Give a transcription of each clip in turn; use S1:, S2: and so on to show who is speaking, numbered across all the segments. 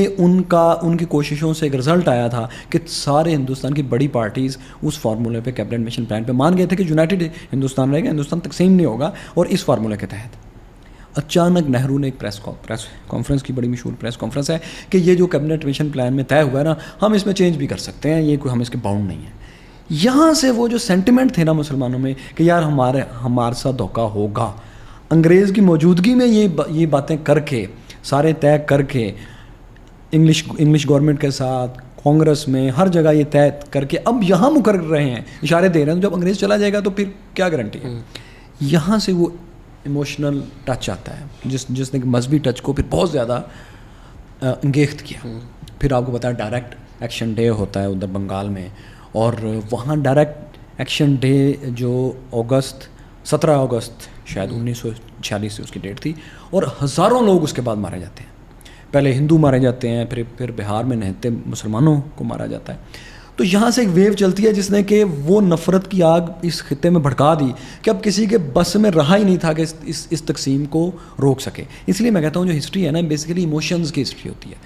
S1: ان کی کوششوں سے ایک رزلٹ آیا تھا کہ سارے ہندوستان کی بڑی پارٹیز اس فارمولے پہ کیبنٹ مشن پلان پہ مان گئے تھے کہ یونائٹڈ ہندوستان رہے گا, ہندوستان تقسیم نہیں ہوگا. اور اس فارمولے کے تحت اچانک نہرو نے ایک پریس کانفرنس کی, بڑی مشہور پریس کانفرنس ہے, کہ یہ جو کیبنٹ مشن پلان میں طے ہوا ہے نا, ہم اس میں چینج بھی کر سکتے ہیں, یہ کوئی ہم اس کے باؤنڈ نہیں ہیں. یہاں سے وہ جو سینٹیمنٹ تھے نا مسلمانوں میں کہ یار ہمارے ساتھ دھوکہ ہوگا, انگریز کی موجودگی میں یہ باتیں کر کے, سارے طے کر کے, انگلش گورنمنٹ کے ساتھ, کانگریس میں, ہر جگہ یہ طے کر کے اب یہاں مقرر رہے ہیں, اشارے دے رہے ہیں. جب انگریز چلا جائے گا تو پھر کیا گارنٹی ہے. یہاں سے وہ ایموشنل ٹچ آتا ہے جس نے مذہبی ٹچ کو پھر بہت زیادہ انگیخت کیا. پھر آپ کو پتا ہے ڈائریکٹ ایکشن ڈے ہوتا ہے ادھر بنگال میں, اور وہاں ڈائریکٹ ایکشن ڈے جو 17 اگست شاید 1946 سے اس کی ڈیٹ تھی, اور ہزاروں لوگ اس کے بعد مارے جاتے ہیں. پہلے ہندو مارے جاتے ہیں, پھر بہار میں نہتے مسلمانوں کو مارا جاتا ہے. تو یہاں سے ایک ویو چلتی ہے جس نے کہ وہ نفرت کی آگ اس خطے میں بھڑکا دی کہ اب کسی کے بس میں رہا ہی نہیں تھا کہ اس تقسیم کو روک سکے. اس لیے میں کہتا ہوں جو ہسٹری ہے نا, بیسیکلی ایموشنز کی ہسٹری ہوتی ہے.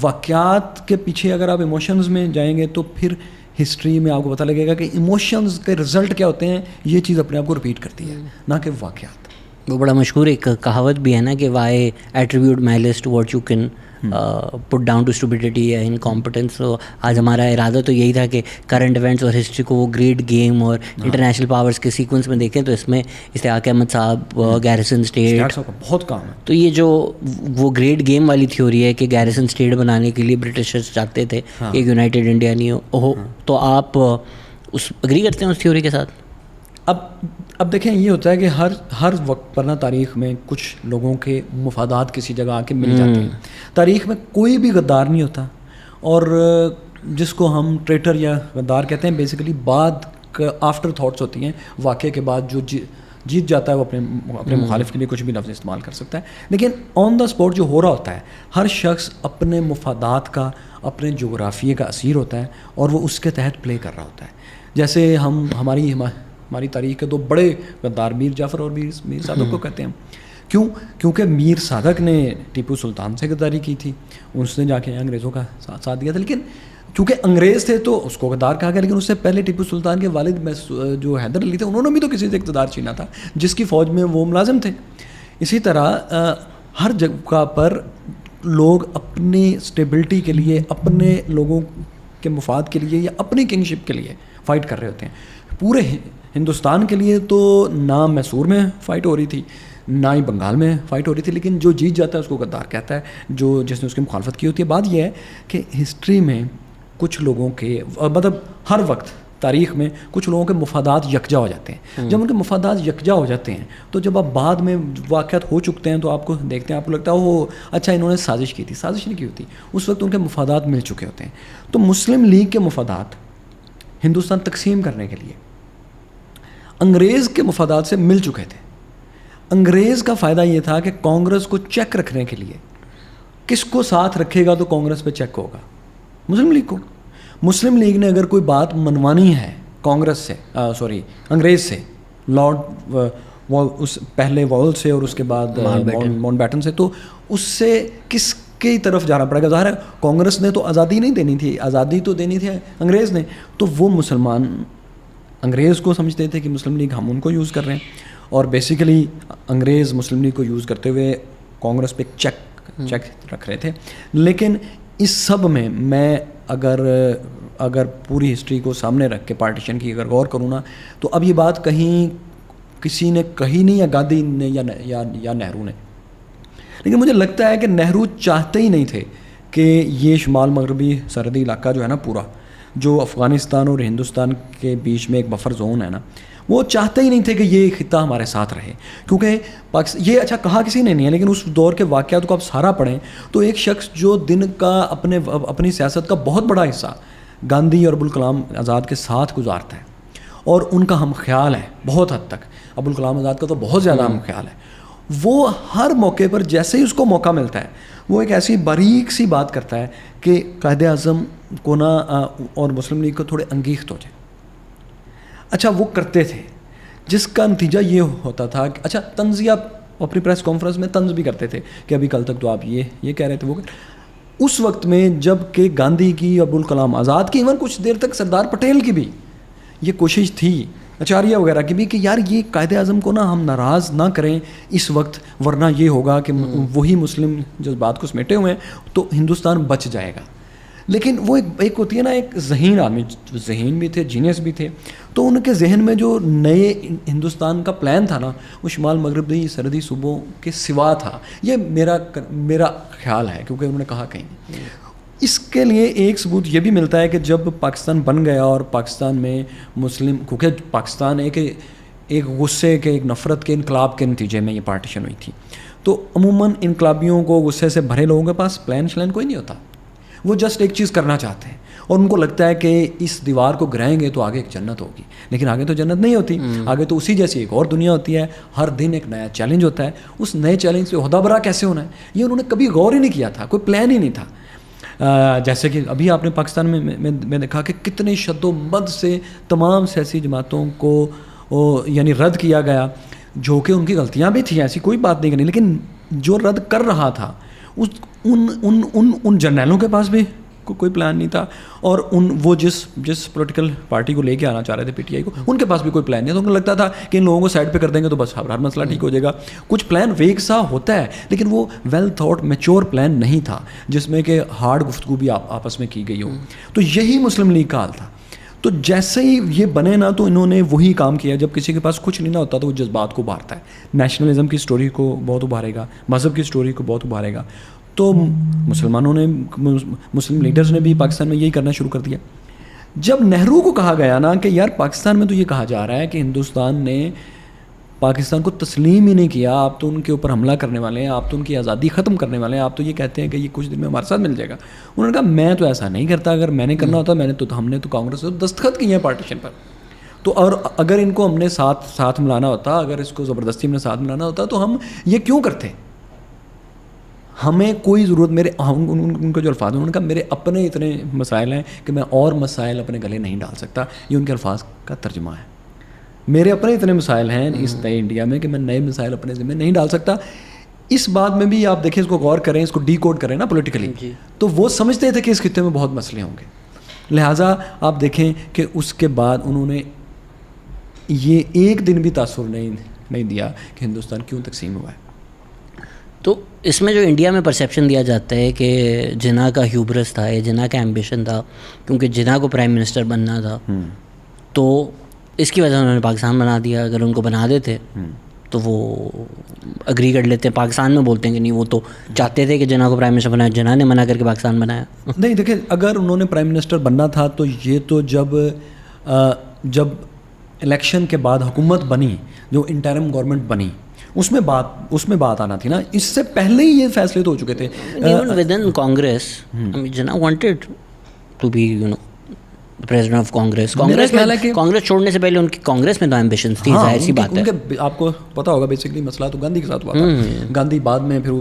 S1: واقعات کے پیچھے اگر آپ ایموشنز میں جائیں گے تو پھر ہسٹری میں آپ کو پتہ لگے گا کہ ایموشنز کے رزلٹ کیا ہوتے ہیں, یہ چیز اپنے آپ کو رپیٹ کرتی ہے, نہ کہ واقعات.
S2: وہ بڑا مشہور ایک کہاوت بھی ہے نا کہ why attribute malice to what you can put down to stupidity یا انکمپٹنس. تو آج ہمارا ارادہ تو یہی تھا کہ کرنٹ ایونٹس اور ہسٹری کو وہ گریٹ گیم اور انٹرنیشنل پاورز کے سیکوینس میں دیکھیں. تو اس میں اشتیاق احمد صاحب, گیریسن اسٹیٹ,
S1: بہت کام ہے.
S2: تو یہ جو وہ گریٹ گیم والی تھیوری ہے کہ گیریسن اسٹیٹ بنانے کے لیے برٹشرز چاہتے تھے کہ یونائٹیڈ انڈیا نہیں ہو, تو آپ اس اگری کرتے ہیں اس تھیوری کے ساتھ؟
S1: اب دیکھیں, یہ ہوتا ہے کہ ہر وقت پر نا تاریخ میں کچھ لوگوں کے مفادات کسی جگہ آ کے مل جاتے ہیں. تاریخ میں کوئی بھی غدار نہیں ہوتا, اور جس کو ہم ٹریٹر یا غدار کہتے ہیں بیسیکلی بعد آفٹر تھاٹس ہوتی ہیں. واقعے کے بعد جو جیت جاتا ہے وہ اپنے مخالف کے لیے کچھ بھی لفظ استعمال کر سکتا ہے. لیکن آن دا اسپاٹ جو ہو رہا ہوتا ہے, ہر شخص اپنے مفادات کا, اپنے جغرافیے کا اسیر ہوتا ہے, اور وہ اس کے تحت پلے کر رہا ہوتا ہے. جیسے ہماری تاریخ کے 2 بڑے غدار میر جعفر اور میر صادق کو کہتے ہیں. کیونکہ میر صادق نے ٹیپو سلطان سے غداری کی تھی, اس نے جا کے انگریزوں کا ساتھ دیا تھا. لیکن چونکہ انگریز تھے تو اس کو غدار کہا گیا, لیکن اس سے پہلے ٹیپو سلطان کے والد جو حیدر علی تھے, انہوں نے بھی تو کسی سے اقتدار چھینا تھا جس کی فوج میں وہ ملازم تھے. اسی طرح ہر جگہ پر لوگ اپنی اسٹیبلٹی کے لیے, اپنے لوگوں کے مفاد کے لیے یا اپنی کنگشپ کے لیے فائٹ کر رہے ہوتے ہیں. پورے ہندوستان کے لیے تو نہ میسور میں فائٹ ہو رہی تھی, نہ ہی بنگال میں فائٹ ہو رہی تھی, لیکن جو جیت جاتا ہے اس کو غدار کہتا ہے, جس نے اس کی مخالفت کی ہوتی ہے. بات یہ ہے کہ ہسٹری میں کچھ لوگوں کے, مطلب ہر وقت تاریخ میں کچھ لوگوں کے مفادات یکجا ہو جاتے ہیں. جب ان کے مفادات یکجا ہو جاتے ہیں تو جب آپ بعد میں واقعات ہو چکتے ہیں تو آپ کو دیکھتے ہیں, آپ کو لگتا ہے وہ اچھا انہوں نے سازش کی تھی. سازش نہیں کی ہوتی, اس وقت ان کے مفادات مل چکے ہوتے ہیں. تو مسلم لیگ کے مفادات ہندوستان تقسیم کرنے کے لیے انگریز کے مفادات سے مل چکے تھے. انگریز کا فائدہ یہ تھا کہ کانگریس کو چیک رکھنے کے لیے, کس کو ساتھ رکھے گا تو کانگریس پہ چیک ہوگا, مسلم لیگ کو. مسلم لیگ نے اگر کوئی بات منوانی ہے کانگریس سے, انگریز سے, اس پہلے وال سے اور اس کے بعد ماؤنٹ بیٹن سے, تو اس سے کس کی طرف جانا پڑے گا؟ ظاہر ہے کانگریس نے تو آزادی نہیں دینی تھی, آزادی تو دینی تھی انگریز نے. تو وہ مسلمان انگریز کو سمجھتے تھے کہ مسلم لیگ ہم ان کو یوز کر رہے ہیں, اور بیسیکلی انگریز مسلم لیگ کو یوز کرتے ہوئے کانگریس پہ چیک رکھ رہے تھے. لیکن اس سب میں اگر پوری ہسٹری کو سامنے رکھ کے پارٹیشن کی اگر غور کروں نا, تو اب یہ بات کہیں کسی نے کہی نہیں, یا گاندھی نے یا نہرو نے. لیکن مجھے لگتا ہے کہ نہرو چاہتے ہی نہیں تھے کہ یہ شمال مغربی سرحدی علاقہ جو ہے نا پورا, جو افغانستان اور ہندوستان کے بیچ میں ایک بفر زون ہے نا, وہ چاہتے ہی نہیں تھے کہ یہ خطہ ہمارے ساتھ رہے. کیونکہ یہ اچھا کہا کسی نے نہیں ہے, لیکن اس دور کے واقعات کو آپ سارا پڑھیں تو ایک شخص جو دن کا اپنی سیاست کا بہت بڑا حصہ گاندھی اور ابوالکلام آزاد کے ساتھ گزارتا ہے, اور ان کا ہم خیال ہے بہت حد تک. ابوالکلام آزاد کا تو بہت زیادہ ہم خیال ہے. وہ ہر موقع پر جیسے ہی اس کو موقع ملتا ہے وہ ایک ایسی باریک سی بات کرتا ہے کہ قائد اعظم کو نا اور مسلم لیگ کو تھوڑے انگیخت ہو جائے. اچھا وہ کرتے تھے, جس کا نتیجہ یہ ہوتا تھا کہ اچھا طنزیہ اپنی پریس کانفرنس میں طنز بھی کرتے تھے کہ ابھی کل تک تو آپ یہ کہہ رہے تھے, وہ اس وقت میں جب کہ گاندھی کی, ابوالکلام آزاد کی, ایون کچھ دیر تک سردار پٹیل کی بھی یہ کوشش تھی, آچاریہ وغیرہ کی بھی, کہ یار یہ قائد اعظم کو نا ہم ناراض نہ کریں اس وقت, ورنہ یہ ہوگا کہ وہی مسلم جذبات کو سمیٹے ہوئے ہیں تو ہندوستان بچ جائے گا. لیکن وہ ایک ہوتی ہے نا ایک ذہین آدمی, ذہین بھی تھے, جینیس بھی تھے, تو ان کے ذہن میں جو نئے ہندوستان کا پلان تھا نا وہ شمال مغربی سرحدی صوبوں کے سوا تھا. یہ میرا خیال ہے, کیونکہ انہوں نے کہا کہیں. اس کے لیے ایک ثبوت یہ بھی ملتا ہے کہ جب پاکستان بن گیا اور پاکستان میں مسلم, کیونکہ پاکستان ایک غصے کے, ایک نفرت کے انقلاب کے نتیجے میں یہ پارٹیشن ہوئی تھی, تو عموماً انقلابیوں کو, غصے سے بھرے لوگوں کے پاس پلان شلان کوئی نہیں ہوتا. وہ جسٹ ایک چیز کرنا چاہتے ہیں اور ان کو لگتا ہے کہ اس دیوار کو گرائیں گے تو آگے ایک جنت ہوگی, لیکن آگے تو جنت نہیں ہوتی, آگے تو اسی جیسی ایک اور دنیا ہوتی ہے. ہر دن ایک نیا چیلنج ہوتا ہے, اس نئے چیلنج سے عہدہ برا کیسے ہونا ہے یہ انہوں نے کبھی غور ہی نہیں کیا تھا, کوئی پلان ہی نہیں تھا. جیسے کہ ابھی آپ نے پاکستان میں دیکھا کہ کتنے شد و مد سے تمام سیاسی جماعتوں کو یعنی رد کیا گیا, جو کہ ان کی غلطیاں بھی تھیں, ایسی کوئی بات نہیں کرنی, لیکن جو رد کر رہا تھا ان جرنیلوں کے پاس بھی کوئی پلان نہیں تھا, اور وہ جس پولیٹیکل پارٹی کو لے کے آنا چاہ رہے تھے, پی ٹی آئی کو, ان کے پاس بھی کوئی پلان نہیں تھا. ان کو لگتا تھا کہ ان لوگوں کو سائڈ پہ کر دیں گے تو بس ہر مسئلہ ٹھیک ہو جائے گا. کچھ پلان ویگ سا ہوتا ہے, لیکن وہ ویل تھاٹ میچور پلان نہیں تھا جس میں کہ ہارڈ گفتگو بھی آپس میں کی گئی ہو. تو یہی مسلم لیگ کا حال تھا. تو جیسے ہی یہ بنے نا تو انہوں نے وہی کام کیا. جب کسی کے پاس کچھ نہیں نہ ہوتا تو وہ جذبات کو ابھارتا ہے, نیشنلزم کی اسٹوری کو بہت ابھارے گا, مذہب کی اسٹوری کو بہت ابھارے گا. تو مسلمانوں نے, مسلم لیڈرز نے بھی پاکستان میں یہی کرنا شروع کر دیا. جب نہرو کو کہا گیا نا کہ یار پاکستان میں تو یہ کہا جا رہا ہے کہ ہندوستان نے پاکستان کو تسلیم ہی نہیں کیا, آپ تو ان کے اوپر حملہ کرنے والے ہیں, آپ تو ان کی آزادی ختم کرنے والے ہیں, آپ تو یہ کہتے ہیں کہ یہ کچھ دن میں ہمارے ساتھ مل جائے گا. انہوں نے کہا میں تو ایسا نہیں کرتا, اگر میں نے کرنا ہوتا ہم نے تو کانگریس سے دستخط کیے ہیں پارٹیشن پر, تو اور اگر ان کو ہم نے ساتھ ملانا ہوتا, اگر اس کو زبردستی ہم نے ساتھ ملانا ہوتا تو ہم یہ کیوں کرتے, ہمیں کوئی ضرورت, ان کے جو الفاظ ہیں انہوں نے کہا میرے اپنے اتنے مسائل ہیں کہ میں اور مسائل اپنے گلے نہیں ڈال سکتا. یہ ان کے الفاظ کا ترجمہ ہے, میرے اپنے اتنے مسائل ہیں اس نئے انڈیا میں کہ میں نئے مسائل اپنے ذمہ نہیں ڈال سکتا. اس بات میں بھی آپ دیکھیں, اس کو غور کریں, اس کو ڈی کوڈ کریں نا پولیٹیکلی, تو وہ سمجھتے تھے کہ اس خطے میں بہت مسئلے ہوں گے. لہٰذا آپ دیکھیں کہ اس کے بعد انہوں نے یہ ایک دن بھی تاثر نہیں دیا کہ ہندوستان کیوں تقسیم ہوا ہے.
S2: تو اس میں جو انڈیا میں پرسیپشن دیا جاتا ہے کہ جناح کا ہیوبرس تھا, یہ جناح کا ایمبیشن تھا, کیونکہ جناح کو پرائم منسٹر بننا تھا, تو اس کی وجہ سے انہوں نے پاکستان بنا دیا. اگر ان کو بنا دیتے تو وہ اگری کر لیتے. پاکستان میں بولتے ہیں کہ نہیں, وہ تو چاہتے تھے کہ جناح کو پرائم منسٹر بنایا, جناح نے منع کر کے پاکستان بنایا.
S1: نہیں دیکھیں, اگر انہوں نے پرائم منسٹر بننا تھا تو یہ تو جب الیکشن کے بعد حکومت بنی, جو انٹرم گورنمنٹ بنی, اس میں بات آنا تھی نا. اس سے پہلے ہی یہ فیصلے تو ہو چکے تھے.
S2: Even with in Congress, Jinnah wanted to be president of Congress. Congress چھوڑنے سے پہلے ان کی کانگریس میں تو ایمبیشنز تھی, ظاہر سی بات ہے.
S1: آپ کو پتا ہوگا بیسکلی مسئلہ تو گاندھی کے ساتھ ہوا تھا. گاندھی بعد میں پھر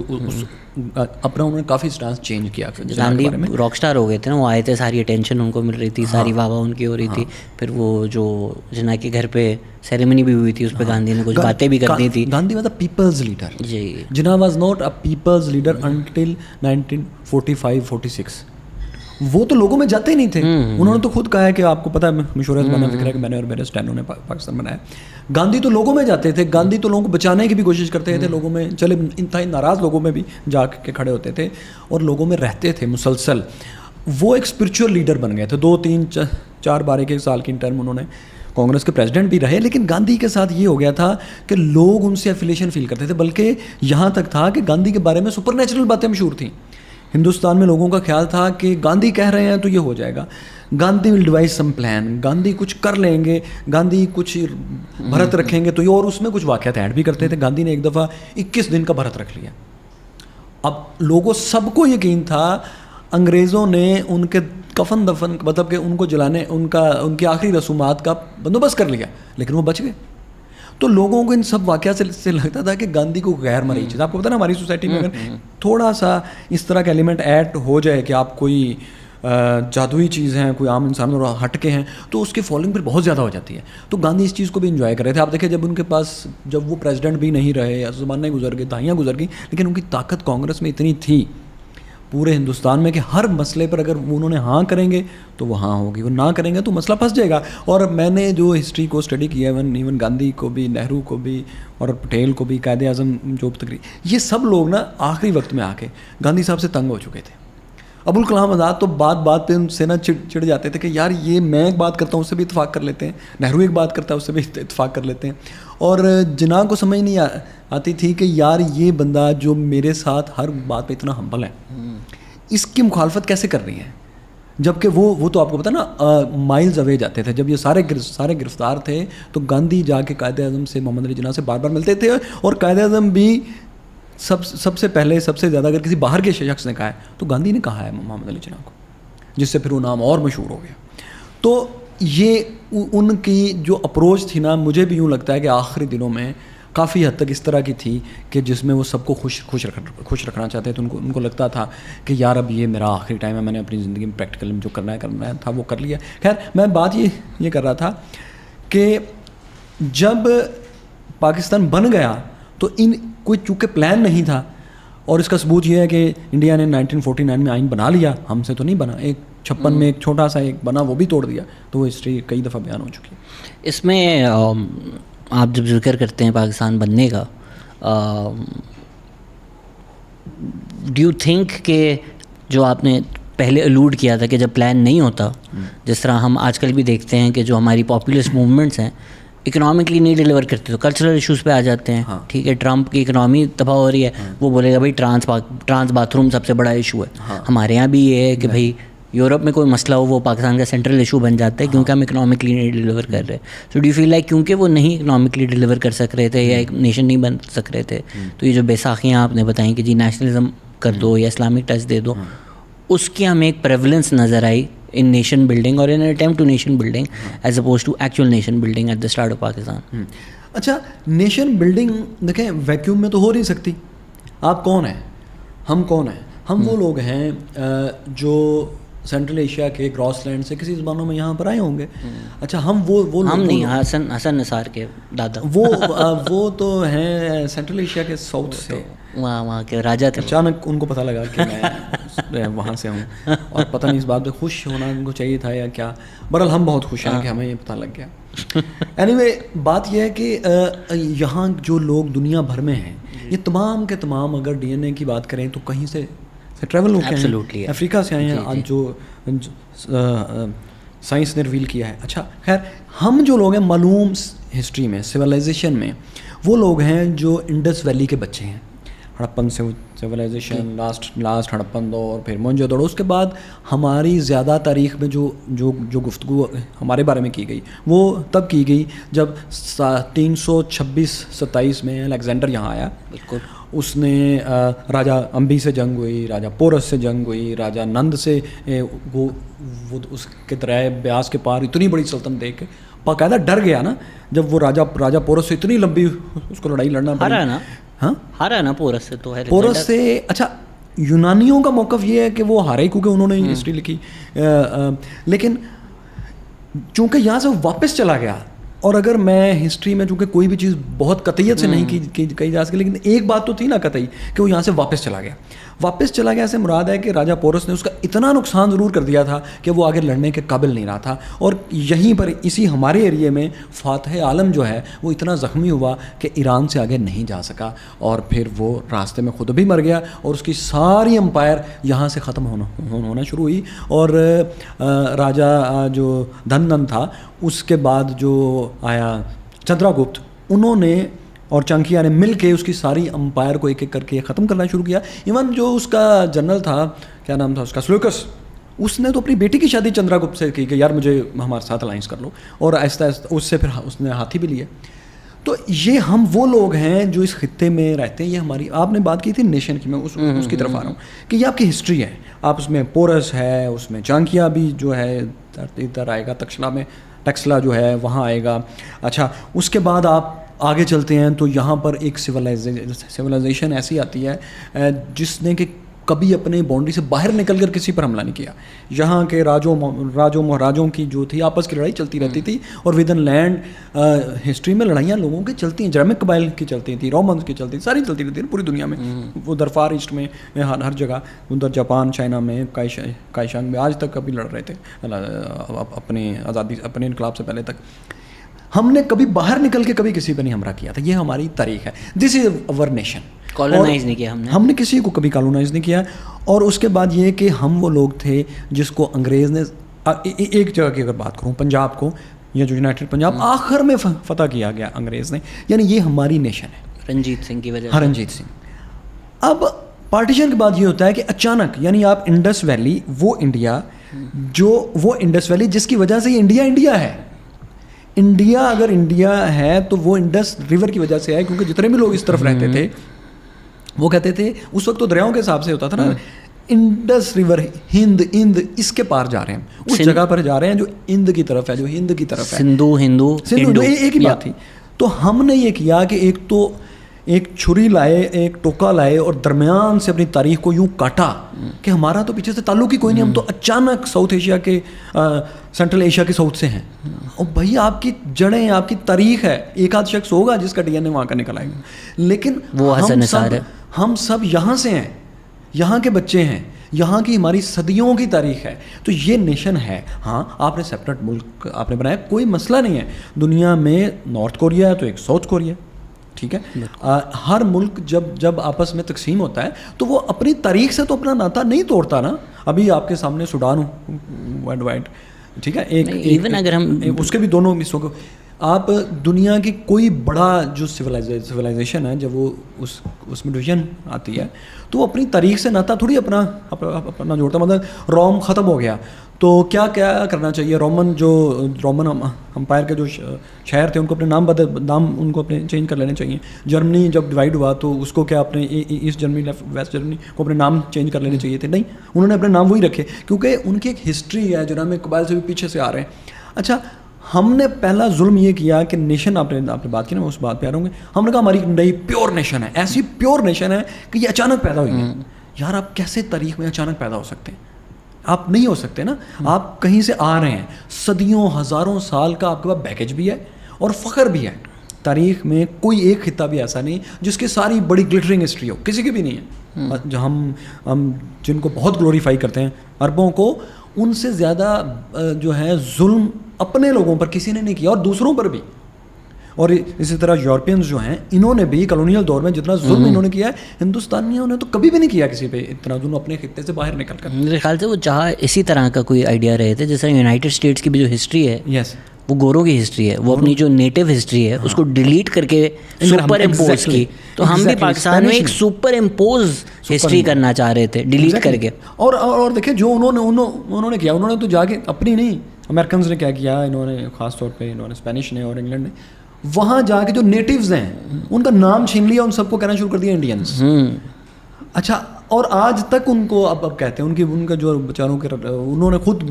S1: اپنا انہوں نے کافی اسٹانس چینج کیا.
S2: گاندھی راک اسٹار ہو گئے تھے نا, وہ آئے تھے, ساری اٹینشن ان کو مل رہی تھی, ساری واہ واہ ان کی ہو رہی تھی. پھر وہ جو جناح کے گھر پہ سیریمنی بھی ہوئی تھی, اس پہ گاندھی نے کچھ باتیں بھی کر دی تھی.
S1: Gandhi was a people's leader.
S2: جی,
S1: Jinnah was not a people's leader until 1945-46. وہ تو لوگوں میں جاتے ہی نہیں تھے. انہوں نے تو خود کہا ہے کہ آپ کو پتا ہے, مشہور زمانہ فکر ہے کہ میں نے اور میرے اسٹینوں نے پاکستان بنایا. گاندھی تو لوگوں میں جاتے تھے, گاندھی تو لوگوں کو بچانے کی بھی کوشش کرتے تھے, لوگوں میں چلے انتہائی ناراض لوگوں میں بھی جا کے کھڑے ہوتے تھے اور لوگوں میں رہتے تھے مسلسل. وہ ایک اسپرچول لیڈر بن گئے تھے. 2-3-4 بار 1 سال کی ٹرم انہوں نے کانگریس کے پریزیڈنٹ بھی رہے. لیکن گاندھی کے ساتھ یہ ہو گیا تھا کہ لوگ ان سے ایفیلیشن فیل کرتے تھے, بلکہ یہاں تک تھا کہ گاندھی کے بارے میں سپر نیچرل باتیں مشہور تھیں. ہندوستان میں لوگوں کا خیال تھا کہ گاندھی کہہ رہے ہیں تو یہ ہو جائے گا, گاندھی ول ڈیوائز سم پلان, گاندھی کچھ کر لیں گے, گاندھی کچھ بھرت رکھیں گے تو یہ, اور اس میں کچھ واقعات ایڈ بھی کرتے تھے. گاندھی نے ایک دفعہ 21 دن کا بھرت رکھ لیا. اب لوگوں سب کو یقین تھا انگریزوں نے ان کے کفن دفن, مطلب کہ ان کو جلانے, ان کی آخری رسومات کا بندوبست کر لیا, لیکن وہ بچ گئے. تو لوگوں کو ان سب واقعات سے لگتا تھا کہ گاندھی کو غیر مرئی چیز. آپ کو پتا نا ہماری سوسائٹی میں اگر تھوڑا سا اس طرح کا ایلیمنٹ ایڈ ہو جائے کہ آپ کوئی جادوئی چیز ہیں, کوئی عام انسان اور ہٹ کے ہیں, تو اس کی فالوئنگ پھر بہت زیادہ ہو جاتی ہے. تو گاندھی اس چیز کو بھی انجوائے کر رہے تھے. آپ دیکھیں جب ان کے پاس, جب وہ پریزیڈنٹ بھی نہیں رہے, زمانے گزر گئے, دہائیاں گزر گئیں, لیکن ان کی طاقت کانگریس میں اتنی تھی, پورے ہندوستان میں کہ ہر مسئلے پر اگر انہوں نے ہاں کریں گے تو وہ ہاں ہوگی, وہ نہ کریں گے تو مسئلہ پھنس جائے گا. اور میں نے جو ہسٹری کو اسٹڈی کیا ایون گاندھی کو بھی, نہرو کو بھی اور پٹیل کو بھی, قائد اعظم جو تقریر, یہ سب لوگ نا آخری وقت میں آ کے گاندھی صاحب سے تنگ ہو چکے تھے. ابوالکلام آزاد تو بات پہ ان سے نا چڑ جاتے تھے کہ یار یہ میں ایک بات کرتا ہوں اس سے بھی اتفاق کر لیتے ہیں, نہرو ایک بات کرتا ہے اس سے بھی اتفاق کر لیتے ہیں. اور جناح کو سمجھ نہیں آتی تھی کہ یار یہ بندہ جو میرے ساتھ ہر بات پہ اتنا ہمبل ہے, اس کی مخالفت کیسے کر رہی ہے, جبکہ وہ تو آپ کو پتا نا مائلز اوے جاتے تھے. جب یہ سارے گرفتار تھے تو گاندھی جا کے قائد اعظم سے, محمد علی جناح سے بار بار ملتے تھے, اور قائد اعظم بھی سب سے پہلے سب سے زیادہ اگر کسی باہر کے شخص نے کہا ہے تو گاندھی نے کہا ہے محمد علی جناح کو, جس سے پھر وہ نام اور مشہور ہو گیا. تو یہ ان کی جو اپروچ تھی نا, مجھے بھی یوں لگتا ہے کہ آخری دنوں میں کافی حد تک اس طرح کی تھی کہ جس میں وہ سب کو خوش رکھنا چاہتے تھے. ان کو لگتا تھا کہ یار اب یہ میرا آخری ٹائم ہے, میں نے اپنی زندگی میں پریکٹیکل جو کرنا تھا وہ کر لیا. خیر میں بات یہ کر رہا تھا کہ جب پاکستان بن گیا تو کوئی چونکہ پلان نہیں تھا, اور اس کا ثبوت یہ ہے کہ انڈیا نے 1949 میں آئین بنا لیا, ہم سے تو نہیں بنا. 56 میں ایک چھوٹا سا ایک بنا, وہ بھی توڑ دیا. تو وہ ہسٹری کئی دفعہ بیان ہو چکی ہے.
S2: اس میں آپ جب ذکر کرتے ہیں پاکستان بننے کا, ڈو یو تھنک کہ جو آپ نے پہلے الوڈ کیا تھا کہ جب پلان نہیں ہوتا, جس طرح ہم آج کل بھی دیکھتے ہیں کہ جو ہماری پاپولسٹ موومنٹس ہیں اکنامکلی نہیں ڈیلیور کرتے تو کلچرل ایشوز پہ آ جاتے ہیں. ٹھیک ہے, ٹرمپ کی اکنامی تباہ ہو رہی ہے, وہ بولے گا بھائی ٹرانس باتھ روم سب سے بڑا ایشو ہے. ہمارے یہاں بھی یہ ہے کہ بھائی یورپ میں کوئی مسئلہ ہو وہ پاکستان کا سینٹرل ایشو بن جاتا ہے کیونکہ ہم اکنامکلی نہیں ڈیلیور کر رہے. So do you feel like کیونکہ وہ نہیں اکنامکلی ڈیلیور کر سک رہے تھے یا ایک نیشن نہیں بن سک رہے تھے, تو یہ جو بیساکھیاں آپ نے بتائیں کہ جی نیشنلزم کر دو یا اسلامک ٹچ دے دو, اس کی ہمیں ایک پریولنس نظر آئی in nation building or in an attempt to nation building as opposed to actual nation building at the start of Pakistan.
S1: اچھا, نیشن بلڈنگ دیکھیں ویکیوم میں تو ہو نہیں سکتی. آپ کون ہیں, ہم کون ہیں؟ ہم وہ لوگ ہیں جو سینٹرل ایشیا کے گراس لینڈ سے کسی زبانوں میں یہاں پر آئے ہوں گے. اچھا, ہم
S2: نہیں, حسن نثار کے دادا
S1: وہ تو ہیں سینٹرل ایشیا کے ساؤتھ سے,
S2: وہاں کے راجا تھے.
S1: اچانک ان کو پتہ لگا کہ میں وہاں سے ہوں, اور پتہ نہیں اس بات پہ خوش ہونا ان کو چاہیے تھا یا کیا. بہرحال ہم بہت خوش ہیں کہ ہمیں یہ پتہ لگ گیا. اینی وے بات یہ ہے کہ یہاں جو لوگ دنیا بھر میں ہیں, یہ تمام کے تمام اگر ڈی این اے کی بات کریں تو کہیں سے ٹریول ہو کے ہیں, افریقہ سے آئے ہیں آج جو سائنس نے ریویل کیا ہے. اچھا خیر, ہم جو لوگ ہیں معلوم ہسٹری میں سویلائزیشن میں وہ لوگ ہیں جو انڈس ویلی کے بچے ہیں. ہڑپن سویلائزیشن, لاسٹ ہڑپن دور, پھر موہنجو دڑو. اس کے بعد ہماری زیادہ تاریخ میں جو گفتگو ہمارے بارے میں کی گئی وہ تب کی گئی جب 326-27 میں الیگزینڈر یہاں آیا. بالکل, اس نے راجہ امبی سے جنگ ہوئی, راجہ پورس سے جنگ ہوئی, راجہ نند سے, وہ اس کے دریائے بیاس کے پار اتنی بڑی سلطنت دیکھ کے باقاعدہ ڈر گیا نا جب وہ راجہ پورس سے اتنی لمبی اس کو لڑائی لڑنا پڑا نا.
S2: ہارا نا پورس سے, تو
S1: پورس سے. اچھا, یونانیوں کا موقف یہ ہے کہ وہ ہارے کیونکہ انہوں نے ہسٹری لکھی, لیکن چونکہ یہاں سے وہ واپس چلا گیا. اور اگر میں ہسٹری میں چونکہ کوئی بھی چیز بہت قطعیت سے نہیں کہی جا سکتی, لیکن ایک بات تو تھی نا قطعی کہ وہ یہاں سے واپس چلا گیا سے مراد ہے کہ راجہ پورس نے اس کا اتنا نقصان ضرور کر دیا تھا کہ وہ آگے لڑنے کے قابل نہیں رہا تھا. اور یہیں پر اسی ہمارے ایریے میں فاتح عالم جو ہے وہ اتنا زخمی ہوا کہ ایران سے آگے نہیں جا سکا, اور پھر وہ راستے میں خود بھی مر گیا, اور اس کی ساری امپائر یہاں سے ختم ہونا شروع ہوئی. اور راجہ جو دھن نند تھا, اس کے بعد جو آیا چندرا گپت, انہوں نے اور چانکیا نے مل کے اس کی ساری امپائر کو ایک ایک کر کے ختم کرنا شروع کیا. ایون جو اس کا جنرل تھا, کیا نام تھا اس کا, سلوکس, اس نے تو اپنی بیٹی کی شادی چندرا گپت سے کی کہ یار مجھے ہمارے ساتھ الائنس کر لو, اور آہستہ آہستہ اس سے پھر اس نے ہاتھی بھی لیے. تو یہ ہم وہ لوگ ہیں جو اس خطے میں رہتے ہیں. یہ ہماری, آپ نے بات کی تھی نیشن کی, میں اس کی طرف آ رہا ہوں کہ یہ آپ کی ہسٹری ہے. آپ اس میں پورس ہے, اس میں چانکیا بھی جو ہے ادھر آئے گا, ٹکسلا جو ہے وہاں آئے گا. اچھا, اس کے بعد آپ آگے چلتے ہیں تو یہاں پر ایک سویلائزیشن ایسی آتی ہے جس نے کہ کبھی اپنے باؤنڈری سے باہر نکل کر کسی پر حملہ نہیں کیا. یہاں کے راجوں مہاراجوں کی جو تھی آپس کی لڑائی چلتی رہتی تھی, اور ود ان لینڈ ہسٹری میں لڑائیاں لوگوں کی چلتی ہیں, جرمک قبائل کی چلتی تھیں, رومنس کی چلتی, ساری چلتی رہتی ہیں پوری دنیا میں. ادھر فار ایسٹ میں ہر جگہ, ادھر جاپان چائنا میں کائشانگ میں آج تک کبھی لڑ رہے تھے اپنی آزادی, اپنے انقلاب سے پہلے تک. ہم نے کبھی باہر نکل کے کبھی کسی پہ نہیں حملہ کیا تھا. یہ ہماری تاریخ ہے. دس از اوور نیشن.
S2: کالونائز نہیں کیا ہم نے
S1: کسی کو کبھی کالونائز نہیں کیا. اور اس کے بعد یہ کہ ہم وہ لوگ تھے جس کو انگریز نے, ایک جگہ کی اگر بات کروں پنجاب کو, یا جو یونائٹڈ پنجاب آخر میں فتح کیا گیا انگریز نے, یعنی یہ ہماری نیشن ہے
S2: رنجیت سنگھ کی وجہ.
S1: ہاں رنجیت سنگھ. اب پارٹیشن کے بعد یہ ہوتا ہے کہ اچانک, یعنی آپ انڈس ویلی, وہ انڈیا وہ انڈس ویلی جس کی وجہ سے یہ انڈیا ہے. انڈیا اگر انڈیا ہے تو وہ انڈس ریور کی وجہ سے ہے, کیونکہ جتنے بھی لوگ اس طرف رہتے تھے وہ کہتے تھے, اس وقت تو دریاؤں کے حساب سے ہوتا تھا نا, انڈس ریور ہند اس کے پار جا رہے ہیں, اس جگہ پر جا رہے ہیں جو ہند کی طرف ہے, جو ہند کی طرف ہے.
S2: سندھو ہندو
S1: ایک ہی بات تھی. تو ہم نے یہ کیا کہ ایک چھری لائے, ایک ٹوکا لائے, اور درمیان سے اپنی تاریخ کو یوں کاٹا کہ ہمارا تو پیچھے سے تعلق ہی کوئی نہیں, ہم تو اچانک ساؤتھ ایشیا کے, سینٹرل ایشیا کے ساؤتھ سے ہیں. اور بھائی آپ کی جڑیں, آپ کی تاریخ ہے, ایک آدھ شخص ہوگا جس کا ڈی این اے وہاں کا نکل آئے گا, لیکن ہم سب یہاں سے ہیں, یہاں کے بچے ہیں, یہاں کی ہماری صدیوں کی تاریخ ہے. تو یہ نیشن ہے. ہاں آپ نے سیپریٹ ملک آپ نے بنایا, کوئی مسئلہ نہیں ہے. دنیا میں نارتھ کوریا ہے تو ایک ساؤتھ کوریا, ٹھیک ہے. ہر ملک جب آپس میں تقسیم ہوتا ہے تو وہ اپنی تاریخ سے تو اپنا ناتا نہیں توڑتا نا. ابھی آپ کے سامنے سوڈان ورلڈ وائڈ, ٹھیک ہے, ایون اگر ہم اس کے بھی دونوں حصوں کو, آپ دنیا کی کوئی بڑا جو سویلائزیشن ہے, جب وہ اس میں ڈویژن آتی ہے تو وہ اپنی تاریخ سے ناتا تھوڑی اپنا جوڑتا. مطلب روم ختم ہو گیا تو کیا کرنا چاہیے, رومن امپائر کے جو شہر تھے ان کو اپنے نام ان کو اپنے چینج کر لینے چاہیے. جرمنی جب ڈیوائڈ ہوا تو اس کو کیا اپنے ایسٹ جرمنی ویسٹ جرمنی کو اپنے نام چینج کر لینے چاہیے تھے. نہیں, انہوں نے اپنے نام وہی رکھے, کیونکہ ان کی ایک ہسٹری ہے, جو ہمیں قبائل سے بھی پیچھے سے آ رہے ہیں. اچھا, ہم نے پہلا ظلم یہ کیا کہ نیشن, آپ نے بات کی نا, میں اس بات پہ آ رہا ہوں گے. ہم نے کہا ہماری نئی پیور نیشن ہے, ایسی پیور نیشن ہے کہ یہ اچانک پیدا ہوئی ہے. یار آپ کیسے تاریخ میں اچانک پیدا ہو سکتے ہیں؟ آپ نہیں ہو سکتے نا. آپ کہیں سے آ رہے ہیں, صدیوں ہزاروں سال کا آپ کے پاس بیگیج بھی ہے اور فخر بھی ہے. تاریخ میں کوئی ایک خطہ بھی ایسا نہیں جس کی ساری بڑی گلٹرنگ ہسٹری ہو, کسی کی بھی نہیں ہے. جو ہم جن کو بہت گلوریفائی کرتے ہیں عربوں کو, ان سے زیادہ جو ہے ظلم اپنے لوگوں پر کسی نے نہیں کیا, اور دوسروں پر بھی. اور اسی طرح یورپینز جو ہیں, انہوں نے بھی کالونیل دور میں جتنا ظلم انہوں نے کیا ہے, ہندوستانیوں نے تو کبھی بھی نہیں کیا کسی پہ اتنا ظلم اپنے خطے سے باہر نکل کر.
S2: میرے خیال سے وہ چاہا اسی طرح کا کوئی آئیڈیا رہے تھے, جیسے یونائٹڈ اسٹیٹس کی بھی جو ہسٹری ہے,
S1: یس,
S2: وہ گوروں کی ہسٹری ہے, وہ اپنی جو نیٹو ہسٹری ہے اس کو ڈیلیٹ کر کے سپر امپوز کی. تو ہم بھی پاکستان میں ایک سپر امپوز ہسٹری کرنا چاہ رہے تھے, ڈیلیٹ کر کے.
S1: اور دیکھیں جو انہوں نے کیا, انہوں نے تو جا کے اپنی نہیں, امریکنز نے کیا کیا, انہوں نے خاص طور پہ انہوں نے اسپینش نے اور انگلینڈ نے وہاں جا کے جو نیٹیوز ہیں ان کا نام چھین لیا, ان سب کو کہنا شروع کر دیا انڈینس. اچھا, اور آج تک ان کو اب کہتے ہیں, ان کا جو بیچاروں کے, انہوں نے خود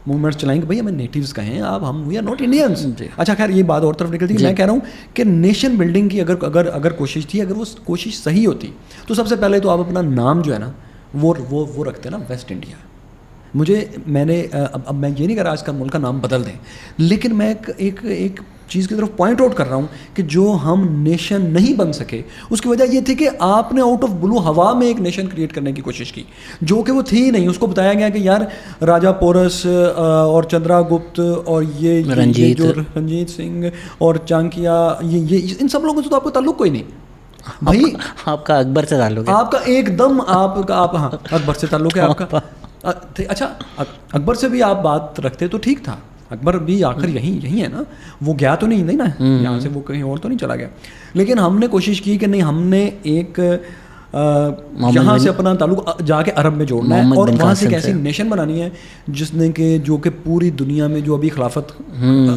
S1: موومنٹس چلائیں گے, بھائی ہمیں نیٹیوز کہیں, آپ ہم وی آر ناٹ انڈینس. اچھا خیر, یہ بات اور طرف نکلتی ہے. میں کہہ رہا ہوں کہ نیشن بلڈنگ کی اگر کوشش تھی, اگر وہ کوشش صحیح ہوتی تو سب سے پہلے تو آپ اپنا نام جو ہے نا وہ رکھتے ہیں نا ویسٹ انڈیا. میں نے اب میں یہ نہیں کہہ رہا آج کا ملک کا نام بدل دیں, لیکن میں ایک چیز کی طرف پوائنٹ آؤٹ کر رہا ہوں کہ جو ہم نیشن نہیں بن سکے اس کی وجہ یہ تھی کہ آپ نے آؤٹ آف بلو ہوا میں ایک نیشن کریٹ کرنے کی کوشش کی جو کہ وہ تھی ہی نہیں. اس کو بتایا گیا کہ یار راجا پورس اور چندرا گپت اور یہ جو رنجیت سنگھ اور چانکیا, یہ ان سب لوگوں سے تو آپ کو تعلق کوئی نہیں. بھائی
S2: آپ کا اکبر سے تعلق ہے,
S1: آپ کا ایک دم آپ ہاں اکبر سے تعلق ہے آپ کا. اچھا, اکبر سے بھی آپ بات رکھتے تو ٹھیک تھا, اکبر بھی آخر یہی ہے نا, وہ گیا تو نہیں نا یہاں سے, وہ کہیں اور تو نہیں چلا گیا. لیکن ہم نے کوشش کی کہ نہیں, ہم نے ایک یہاں سے اپنا تعلق جا کے عرب میں جوڑنا ہے اور وہاں سے ایک ایسی نیشن بنانی ہے جس نے کہ جو کہ پوری دنیا میں جو ابھی خلافت,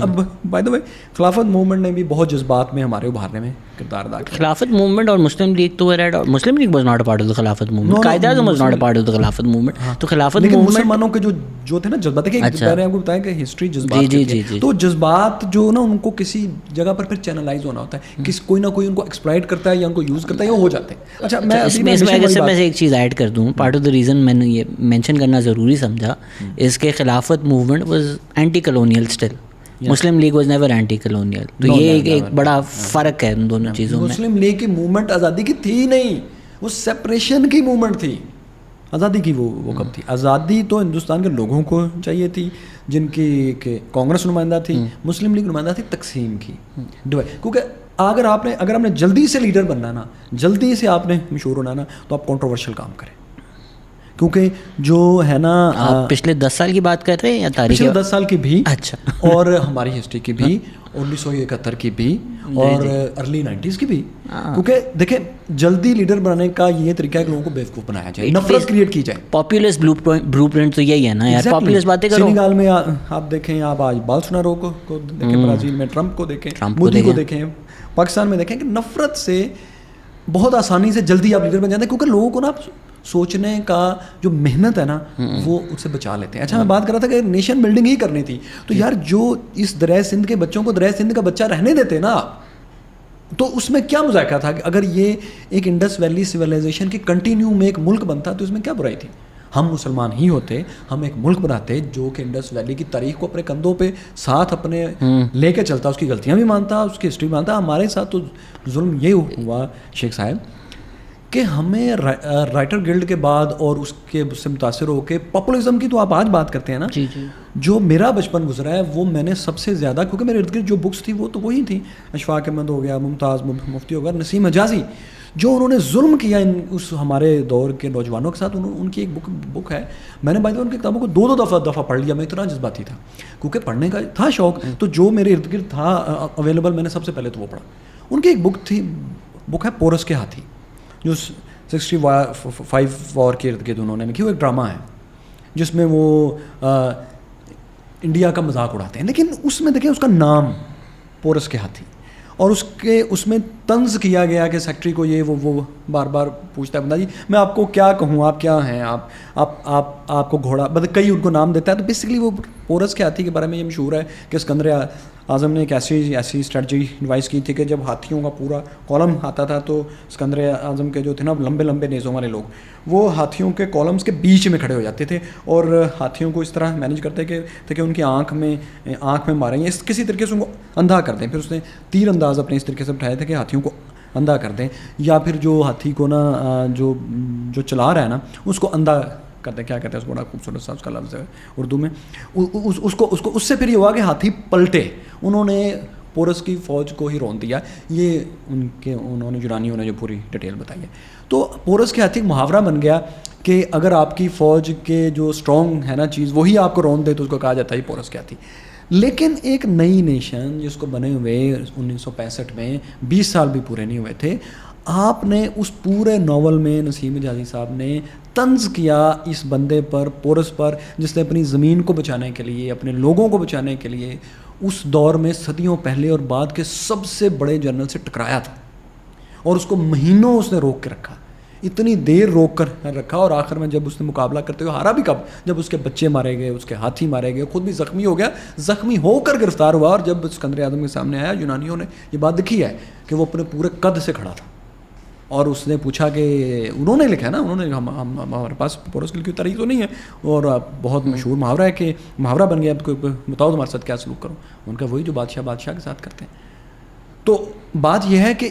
S1: اب بائی دا وے خلافت موومنٹ نے بھی بہت جذبات میں ہمارے ابھارنے میں کردار ادا کیا.
S2: خلافت موومنٹ اور مسلم لیگ تو Muslim League was not a part of the Khilafat movement, Quaid Azam was not a part of the Khilafat movement. تو خلافت موومنٹ
S1: مسلمانوں کے جو تھے نا جذبات, دیکھیں میں نے آپ کو بتایا کہ ہسٹری جذبات کی ہے, تو جذبات جو نا ان کو کسی جگہ پر پھر چینلائز ہونا ہوتا ہے, کوئی نہ کوئی ان کو ایکسپلائٹ کرتا ہے یا ان کو یوز کرتا ہے, یا ہو جاتے ہیں. اچھا میں
S2: اس میں سے ایک چیز ایڈ کر دوں, پارٹ آف دا ریزن میں نے یہ مینشن کرنا ضروری سمجھا اس کے Khilafat movement was anti colonial still, Muslim League was never anti colonial. تو یہ ایک بڑا فرق ہے ان دونوں چیزوں میں.
S1: مسلم لیگ کی موومنٹ آزادی کی تھی نہیں, وہ سیپریشن کی موومنٹ تھی. آزادی کی وہ کب تھی؟ آزادی تو ہندوستان کے لوگوں کو چاہیے تھی, جن کی کہ کانگریس نمائندہ تھی, مسلم لیگ نمائندہ تھی تقسیم کی. کیونکہ اگر آپ نے جلدی سے لیڈر بننا نا, جلدی سے آپ نے مشہور ہونا نا, تو آپ کنٹروورشل کام کریں. کیونکہ جو ہے نا
S2: آپ پچھلے 10 سال کی بات کر رہے ہیں یا تاریخ؟
S1: پچھلے 10 سال کی بھی,
S2: اچھا,
S1: اور ہماری ہسٹری کی بھی, 1971 کی بھی, اور ارلی 90s کی بھی. کیونکہ دیکھیں جلدی لیڈر بنانے کا یہ طریقہ ہے کہ لوگوں کو بیوقوف بنایا جائے, نفرت کریٹ کی جائے.
S2: پاپولسٹ بلو پرنٹ تو یہی ہے نا یار, پاپولسٹ باتیں کرو.
S1: سینیگال میں آپ دیکھیں, آپ آج بالسونارو کو دیکھیں, برازیل میں ٹرمپ کو دیکھیں, مودی کو دیکھیں, پاکستان میں دیکھیں کہ نفرت سے بہت آسانی سے جلدی آپ لیڈر بن جاتے ہیں, کیونکہ لوگوں کو نا سوچنے کا جو محنت ہے نا وہ اس سے بچا لیتے ہیں. اچھا میں بات کر رہا تھا کہ نیشن بلڈنگ ہی کرنی تھی, تو یار جو اس دریائے سندھ کے بچوں کو دریائے سندھ کا بچہ رہنے دیتے نا, تو اس میں کیا مذائقہ تھا؟ کہ اگر یہ ایک انڈس ویلی سویلائزیشن کی کنٹینیو میں ایک ملک بنتا تو اس میں کیا برائی تھی؟ ہم مسلمان ہی ہوتے, ہم ایک ملک بناتے جو کہ انڈس ویلی کی تاریخ کو اپنے کندھوں پہ ساتھ اپنے لے کے چلتا, اس کی غلطیاں بھی مانتا, اس کی ہسٹری مانتا. ہمارے ساتھ تو ظلم یہ ہوا شیخ صاحب کہ ہمیں رائٹر گلڈ کے بعد اور اس کے سے متاثر ہو کے پاپولزم کی تو آپ آج بات کرتے ہیں نا, جو میرا بچپن گزرا ہے وہ میں نے سب سے زیادہ, کیونکہ میرے ارد گرد جو بکس تھی وہ تو وہی تھیں, اشفاق احمد ہو گیا, ممتاز مفتی ہو گیا, نسیم حجازی, جو انہوں نے ظلم کیا اس ہمارے دور کے نوجوانوں کے ساتھ. ان کی ایک بک ہے, میں نے بھائی ان کی کتابوں کو دو دفعہ پڑھ لیا, میں اتنا جذباتی تھا کیونکہ پڑھنے کا تھا شوق. تو جو میرے ارد گرد تھا اویلیبل, میں نے سب سے پہلے تو وہ پڑھا. ان کی ایک بک ہے پورس کے ہاتھی, جو 65 وار کے ارد گرد انہوں نے لکھی. وہ ایک ڈرامہ ہے جس میں وہ انڈیا کا مذاق اڑاتے ہیں, لیکن اس میں دیکھیں اس کا نام پورس کے ہاتھی, اور اس میں طنز کیا گیا کہ سیکٹری کو یہ وہ بار بار پوچھتا ہے بندہ, جی میں آپ کو کیا کہوں, آپ کیا ہیں, آپ کو گھوڑا, مطلب کئی ان کو نام دیتا ہے. تو بیسکلی وہ پورس کے ہاتھی کے بارے میں یہ مشہور ہے کہ اسکندر اعظم نے ایک ایسی اسٹریٹجی ڈیوائز کی تھی کہ جب ہاتھیوں کا پورا کالم آتا تھا تو اسکندر اعظم کے جو تھے نا لمبے لمبے نیزوں والے لوگ, وہ ہاتھیوں کے کالمس کے بیچ میں کھڑے ہو جاتے تھے اور ہاتھیوں کو اس طرح مینیج کرتے کہ ان کی آنکھ میں ماریں یا کسی طریقے سے ان کو اندھا کر دیں. پھر اس نے تیر انداز اپنے اس طریقے سے بٹھائے تھے کہ ہاتھیوں کو اندھا کر دیں, یا پھر جو ہاتھی کو نا جو چلا رہا ہے نا اس کو اندھا کرتے, کیا کہتے ہیں اس کو, بڑا خوبصورت سا اس کا لفظ ہے اردو میں. اس سے پھر یہ ہوا کہ ہاتھی پلٹے, انہوں نے پورس کی فوج کو ہی رون دیا. یہ انہوں نے یونانیوں نے جو پوری ڈیٹیل بتائی ہے. تو پورس کے ہاتھی ایک محاورہ بن گیا کہ اگر آپ کی فوج کے جو اسٹرانگ ہے نا چیز وہی آپ کو رون دے تو اس کو کہا جاتا ہے پورس کے ہاتھی. لیکن ایک نئی نیشن جس کو بنے ہوئے 1965 میں 20 سال بھی پورے نہیں ہوئے تھے, آپ نے اس پورے ناول میں نسیم حجازی صاحب نے طنز کیا اس بندے پر, پورس پر, جس نے اپنی زمین کو بچانے کے لیے, اپنے لوگوں کو بچانے کے لیے اس دور میں صدیوں پہلے اور بعد کے سب سے بڑے جنرل سے ٹکرایا تھا, اور اس کو مہینوں اس نے روک کے رکھا, اتنی دیر روک کر رکھا, اور آخر میں جب اس نے مقابلہ کرتے ہوئے ہارا بھی کب, جب اس کے بچے مارے گئے, اس کے ہاتھی مارے گئے, خود بھی زخمی ہو گیا, زخمی ہو کر گرفتار ہوا. اور جب اسکندر اعظم کے سامنے آیا, یونانیوں نے یہ بات دکھی ہے کہ وہ اپنے پورے قد سے کھڑا تھا, اور اس نے پوچھا کہ انہوں نے لکھا ہے نا, انہوں نے ہمارے پاس پورس کی تاریخ تو نہیں ہے, اور بہت مشہور محاورہ ہے کہ محاورہ بن گیا, بتاؤ تمہارے ساتھ کیا سلوک کروں. ان کا وہی جو بادشاہ کے ساتھ کرتے ہیں. تو بات یہ ہے کہ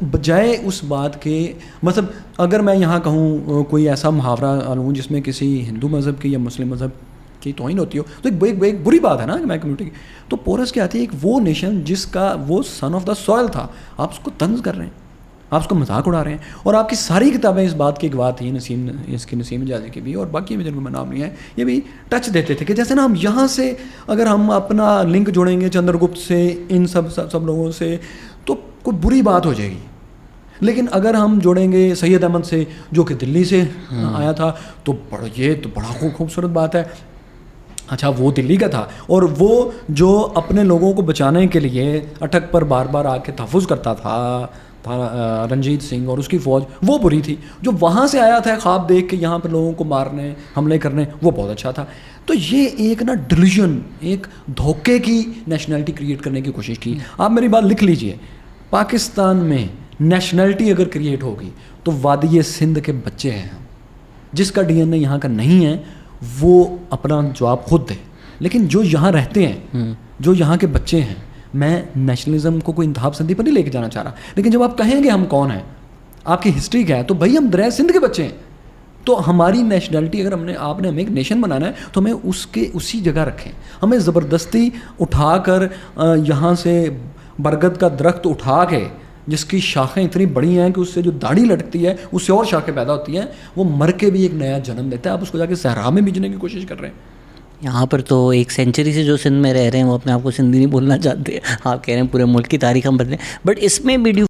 S1: بجائے اس بات کے, مطلب اگر میں یہاں کہوں کوئی ایسا محاورہ لوں جس میں کسی ہندو مذہب کی یا مسلم مذہب کی توہین ہوتی ہو, تو ایک بری بات ہے نا کہ میں کمیونٹی کی. تو پورس کے آتی ہے ایک وہ نیشن جس کا وہ سن آف دا سوائل تھا, آپ اس کو طنز کر رہے ہیں, آپ اس کو مذاق اڑا رہے ہیں. اور آپ کی ساری کتابیں اس بات کی گواہ تھیں, نسیم حجازی کی بھی, اور باقی میں جن کو میں نام نہیں ہے, یہ بھی ٹچ دیتے تھے کہ جیسے نا ہم یہاں سے اگر ہم اپنا لنک جوڑیں گے چندر گپت سے, ان سب لوگوں سے, تو کوئی بری بات ہو جائے گی. لیکن اگر ہم جوڑیں گے سید احمد سے جو کہ دلی سے آیا تھا, تو یہ تو بڑا خوبصورت بات ہے. اچھا وہ دلی کا تھا, اور وہ جو اپنے لوگوں کو بچانے کے لیے اٹک پر بار بار آ کے تحفظ کرتا تھا, تھا رنجیت سنگھ اور اس کی فوج، وہ بری تھی. جو وہاں سے آیا تھا خواب دیکھ کے یہاں پہ لوگوں کو مارنے حملے کرنے، وہ بہت اچھا تھا. تو یہ ایک نا ڈیلیوژن، ایک دھوکے کی نیشنلٹی کریٹ کرنے کی کوشش کی. آپ میری بات لکھ لیجئے، پاکستان میں نیشنلٹی اگر کریٹ ہوگی تو وادی سندھ کے بچے ہیں ہم، جس کا ڈی این اے یہاں کا نہیں ہے وہ اپنا جواب خود دے. لیکن جو یہاں رہتے ہیں، جو یہاں کے بچے ہیں، میں نیشنلزم کو کوئی انتہا پسندی پر نہیں لے کے جانا چاہ رہا، لیکن جب آپ کہیں گے ہم کون ہیں، آپ کی ہسٹری کیا ہے، تو بھائی ہم دریا سندھ کے بچے ہیں. تو ہماری نیشنلٹی اگر آپ نے ہمیں ایک نیشن بنانا ہے تو ہمیں اسی جگہ رکھیں. ہمیں زبردستی اٹھا کر یہاں سے برگد کا درخت اٹھا کے جس کی شاخیں اتنی بڑی ہیں کہ اس سے جو داڑھی لٹکتی ہے اس سے اور شاخیں پیدا ہوتی ہیں، وہ مر کے بھی ایک نیا جنم دیتا ہے. آپ اس کو جا کے صحرا میں بیچنے کی کوشش کر رہے ہیں.
S2: یہاں پر تو ایک سینچری سے جو سندھ میں رہ رہے ہیں وہ اپنے آپ کو سندھی نہیں بولنا چاہتے. آپ کہہ رہے ہیں پورے ملک کی تاریخ ہم بدلیں، بٹ اس میں بھی